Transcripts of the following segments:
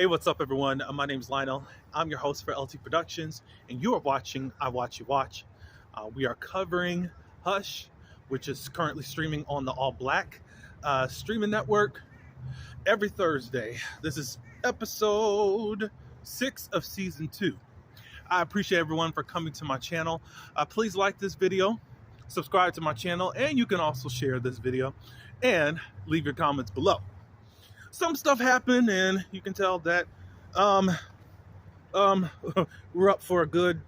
Hey, what's up, everyone? My name is Lionel. I'm your host for LT Productions, and you are watching I Watch You Watch. We are covering Hush, which is currently streaming on the ALLBlk streaming network every Thursday. This is episode 6 of season 2. I appreciate everyone for coming to my channel. Please like this video, subscribe to my channel, and you can also share this video and leave your comments below. Some stuff happened, and you can tell that we're up for a good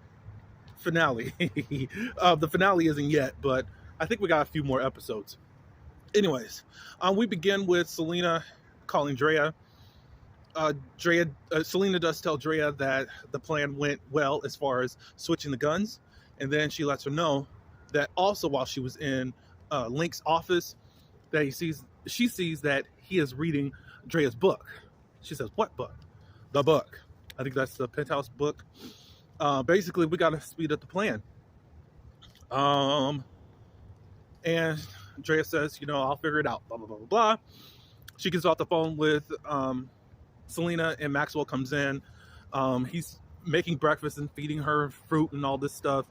finale. The finale isn't yet, but I think we got a few more episodes. Anyways, we begin with Selena calling Drea. Selena does tell Drea that the plan went well as far as switching the guns, and then she lets her know that also while she was in Link's office, that she sees that he is reading Drea's book. She says, "What book?" "The book." I think that's the Penthouse book. Basically, we got to speed up the plan. And Drea says, "I'll figure it out." Blah blah blah blah blah. She gets off the phone with Selena, and Maxwell comes in. He's making breakfast and feeding her fruit and all this stuff,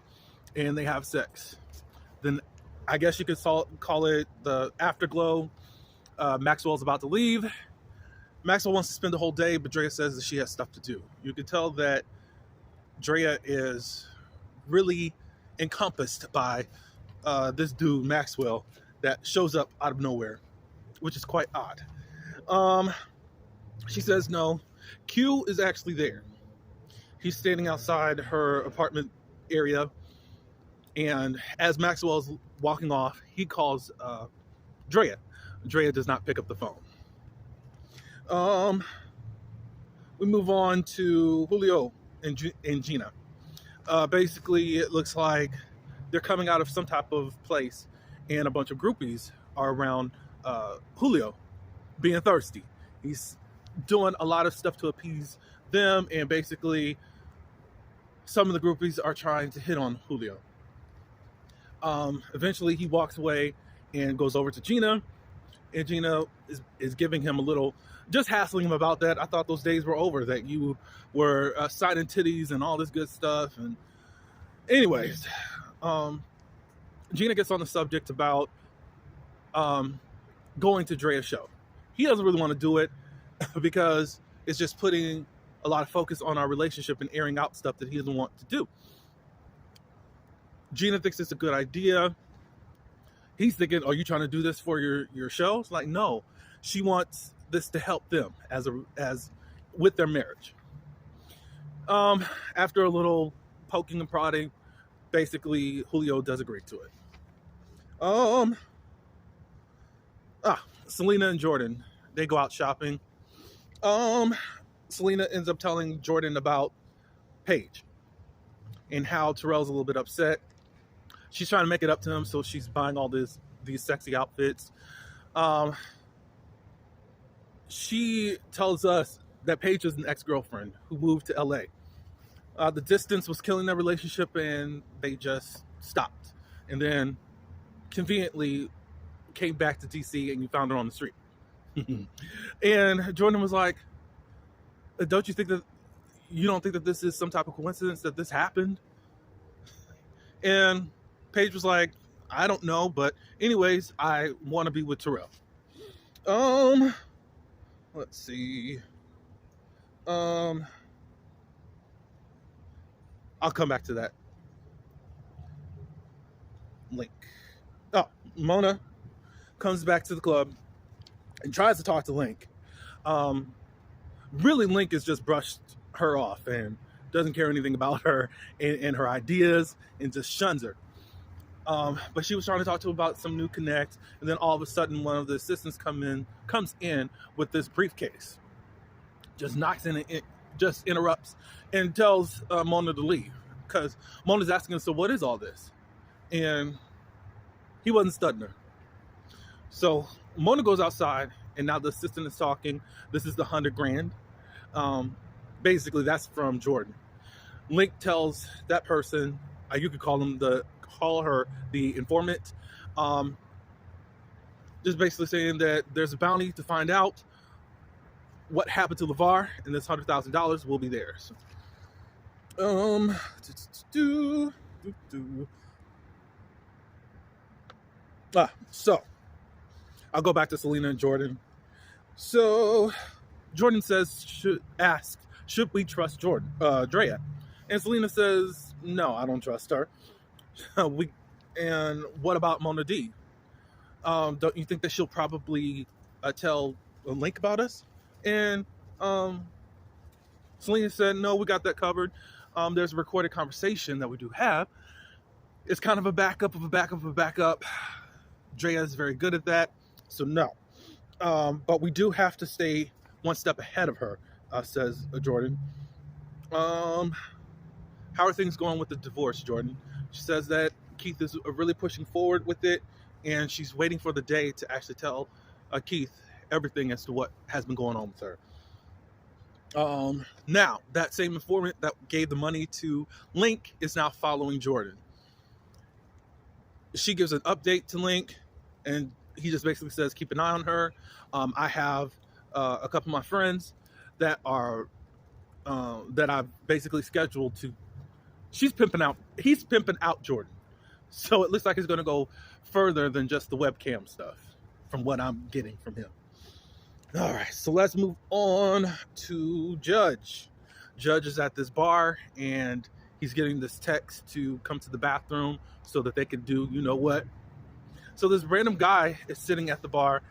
and they have sex. Then I guess you could call it the afterglow. Maxwell's about to leave. Maxwell wants to spend the whole day, but Drea says that she has stuff to do. You can tell that Drea is really encompassed by this dude, Maxwell, that shows up out of nowhere, which is quite odd. She says no. Q is actually there. He's standing outside her apartment area, and as Maxwell is walking off, he calls Drea. Drea does not pick up the phone. We move on to Julio and Gina. Basically, it looks like they're coming out of some type of place, and a bunch of groupies are around Julio, being thirsty. He's doing a lot of stuff to appease them, and basically, some of the groupies are trying to hit on Julio. Eventually, he walks away and goes over to Gina, and Gina is giving him a little, just hassling him about that. I thought those days were over, that you were signing titties and all this good stuff. And anyways, Gina gets on the subject about going to Drea's show. He doesn't really want to do it because it's just putting a lot of focus on our relationship and airing out stuff that he doesn't want to do. Gina thinks it's a good idea. He's thinking, "Are you trying to do this for your show?" It's like, no, she wants this to help them as with their marriage. After a little poking and prodding, basically Julio does agree to it. Selena and Jordan, they go out shopping. Selena ends up telling Jordan about Paige and how Terrell's a little bit upset. She's trying to make it up to him, so she's buying all these sexy outfits. She tells us that Paige is an ex-girlfriend who moved to LA. The distance was killing their relationship, and they just stopped. And then, conveniently, came back to DC, and you found her on the street. And Jordan was like, you don't think that this is some type of coincidence that this happened? And Paige was like, "I don't know, but anyways, I want to be with Terrell." Let's see. I'll come back to that. Link. Mona comes back to the club and tries to talk to Link. Really, Link has just brushed her off and doesn't care anything about her and her ideas, and just shuns her. But she was trying to talk to him about some new connect, and then all of a sudden one of the assistants comes in with this briefcase, just knocks in it, just interrupts and tells Mona to leave, because Mona's asking him, "So what is all this?" And he wasn't studying her. So Mona goes outside, and now the assistant is talking. This is the $100,000. Basically, that's from Jordan. Link tells that person, you could call her the informant, just basically saying that there's a bounty to find out what happened to LeVar, and this $100,000 will be theirs. So I'll go back to Selena and Jordan. So Jordan says, should we trust Drea? And Selena says, no, I don't trust her. And what about Mona D? Don't you think that she'll probably tell Link about us? And Selena said, no, we got that covered. There's a recorded conversation that we do have. It's kind of a backup of a backup of a backup. Drea is very good at that, so no. But we do have to stay one step ahead of her, says Jordan. How are things going with the divorce, Jordan? She says that Keith is really pushing forward with it, and she's waiting for the day to actually tell Keith everything as to what has been going on with her. Now, that same informant that gave the money to Link is now following Jordan. She gives an update to Link, and he just basically says, keep an eye on her. I have a couple of my friends that are that I've basically scheduled to. He's pimping out Jordan. So it looks like it's going to go further than just the webcam stuff from what I'm getting from him. All right, so let's move on to Judge. Judge is at this bar, and he's getting this text to come to the bathroom so that they can do you know what. So this random guy is sitting at the bar.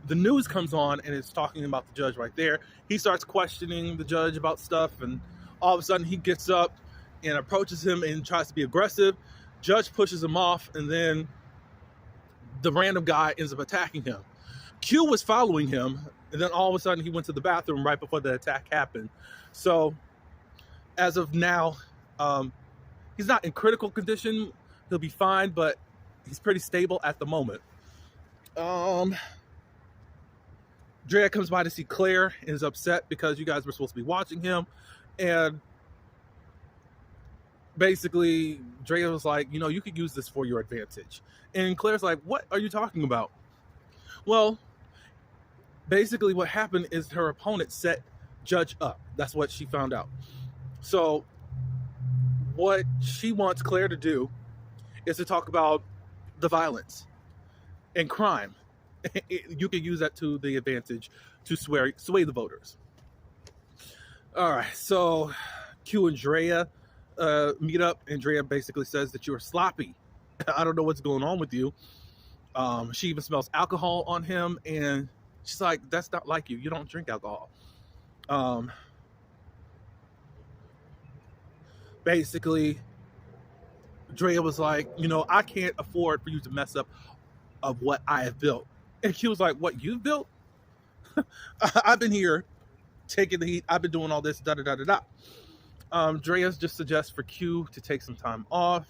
The news comes on, and it's talking about the judge right there. He starts questioning the judge about stuff, and all of a sudden he gets up and approaches him and tries to be aggressive. Judge pushes him off, and then the random guy ends up attacking him. Q was following him, and then all of a sudden he went to the bathroom right before the attack happened. So as of now, he's not in critical condition. He'll be fine, but he's pretty stable at the moment. Drea comes by to see Claire and is upset because you guys were supposed to be watching him. And basically, Drea was like, you could use this for your advantage. And Claire's like, what are you talking about? Well, basically what happened is her opponent set Judge up. That's what she found out. So what she wants Claire to do is to talk about the violence and crime. You can use that to the advantage to sway the voters. All right, so Q and Drea meet up, and Drea basically says that you're sloppy. I don't know what's going on with you. She even smells alcohol on him, and she's like, that's not like you. You don't drink alcohol. Basically, Drea was like, I can't afford for you to mess up of what I have built. And Q was like, what you've built? I've been here taking the heat. I've been doing all this, da-da-da-da-da. Drea just suggests for Q to take some time off.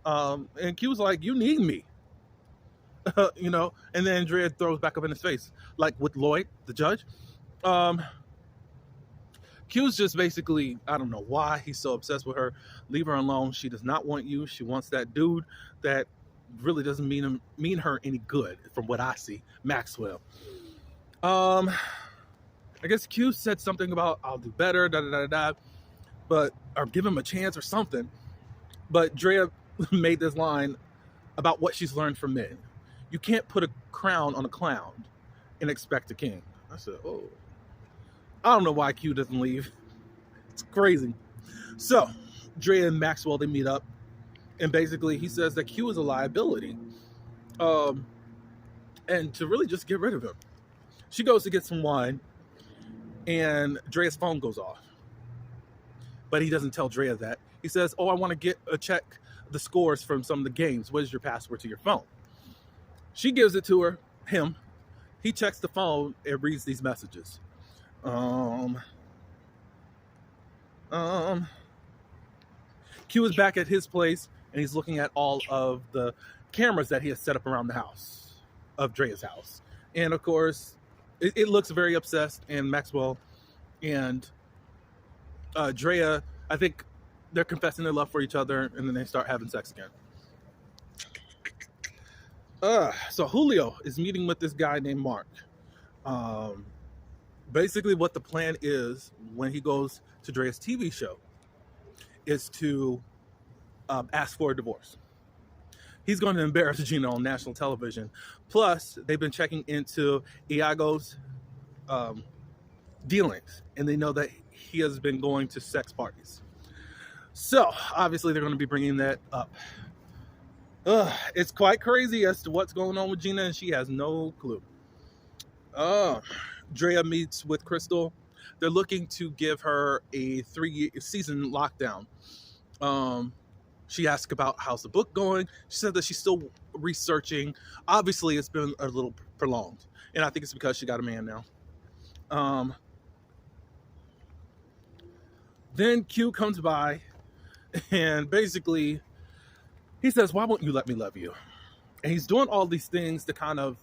And Q was like, you need me. And then Drea throws back up in his face, like with Lloyd, the judge. Q's just basically, I don't know why he's so obsessed with her. Leave her alone. She does not want you. She wants that dude that really doesn't mean her any good, from what I see, Maxwell. I guess Q said something about I'll do better, but or give him a chance or something. But Drea made this line about what she's learned from men. You can't put a crown on a clown and expect a king. I said, oh. I don't know why Q doesn't leave. It's crazy. So, Drea and Maxwell, they meet up. And basically, he says that Q is a liability. And to really just get rid of him. She goes to get some wine. And Drea's phone goes off. But he doesn't tell Drea that. He says, I want to check the scores from some of the games. What is your password to your phone? She gives it to him. He checks the phone and reads these messages. Q is back at his place, and he's looking at all of the cameras that he has set up around the house of Drea's house. And of course, it looks very obsessed, and Maxwell and Drea, I think they're confessing their love for each other, and then they start having sex again. So Julio is meeting with this guy named Mark. Basically, what the plan is when he goes to Dre's TV show is to ask for a divorce. He's going to embarrass Gina on national television. Plus, they've been checking into Iago's dealings, and they know that he has been going to sex parties. So, obviously, they're going to be bringing that up. It's quite crazy as to what's going on with Gina, and she has no clue. Drea meets with Crystal. They're looking to give her a 3-season lockdown. She asked about how's the book going. She said that she's still researching. Obviously, it's been a little prolonged, and I think it's because she got a man now. Then Q comes by, and basically, he says, "Why won't you let me love you?" And he's doing all these things to kind of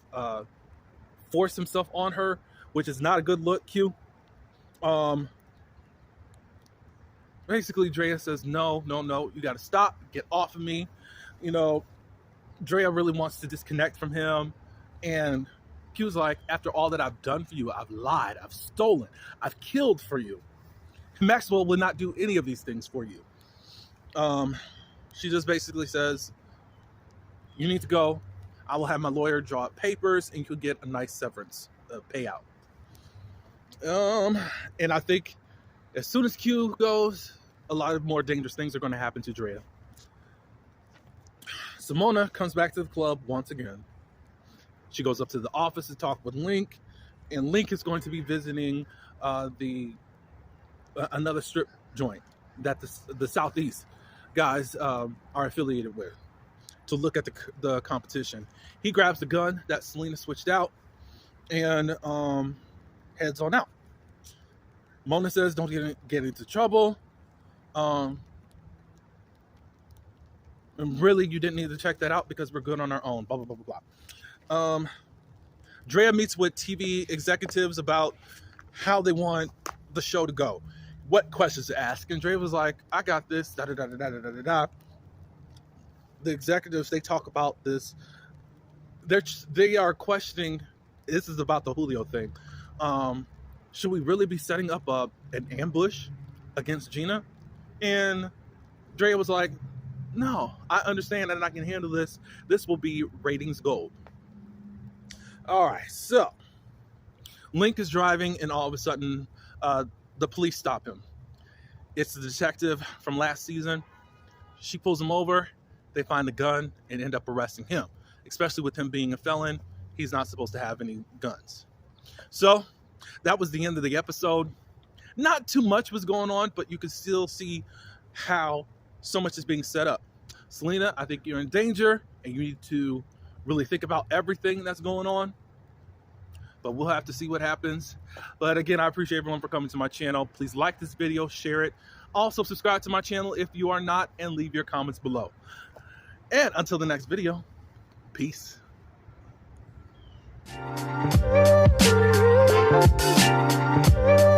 force himself on her, which is not a good look, Q. Basically, Drea says, no, you got to stop, get off of me. You know, Drea really wants to disconnect from him. And Q's like, after all that I've done for you, I've lied, I've stolen, I've killed for you. Maxwell would not do any of these things for you. She just basically says, you need to go. I will have my lawyer draw up papers and you'll get a nice severance payout. And I think as soon as Q goes, a lot of more dangerous things are going to happen to Drea. Simona comes back to the club once again. She goes up to the office to talk with Link, and Link is going to be visiting another strip joint that the Southeast guys are affiliated with to look at the competition. He grabs the gun that Selena switched out and heads on out. Mona says, don't get into trouble. And really, you didn't need to check that out because we're good on our own. Blah, blah, blah, blah, blah. Drea meets with TV executives about how they want the show to go, what questions to ask. And Drea was like, I got this, da da da da da da da da. The executives, they talk about this. They are questioning, this is about the Julio thing. Should we really be setting up an ambush against Gina? And Drea was like, no, I understand and I can handle this. This will be ratings gold. All right, so Link is driving and all of a sudden the police stop him. It's the detective from last season. She pulls him over. They find the gun and end up arresting him. Especially with him being a felon, he's not supposed to have any guns. So that was the end of the episode. Not too much was going on, but you could still see how so much is being set up. Selena, I think you're in danger and you need to really think about everything that's going on. But we'll have to see what happens. But again, I appreciate everyone for coming to my channel. Please like this video, share it. Also subscribe to my channel if you are not, and leave your comments below. And until the next video, peace. We'll be right back.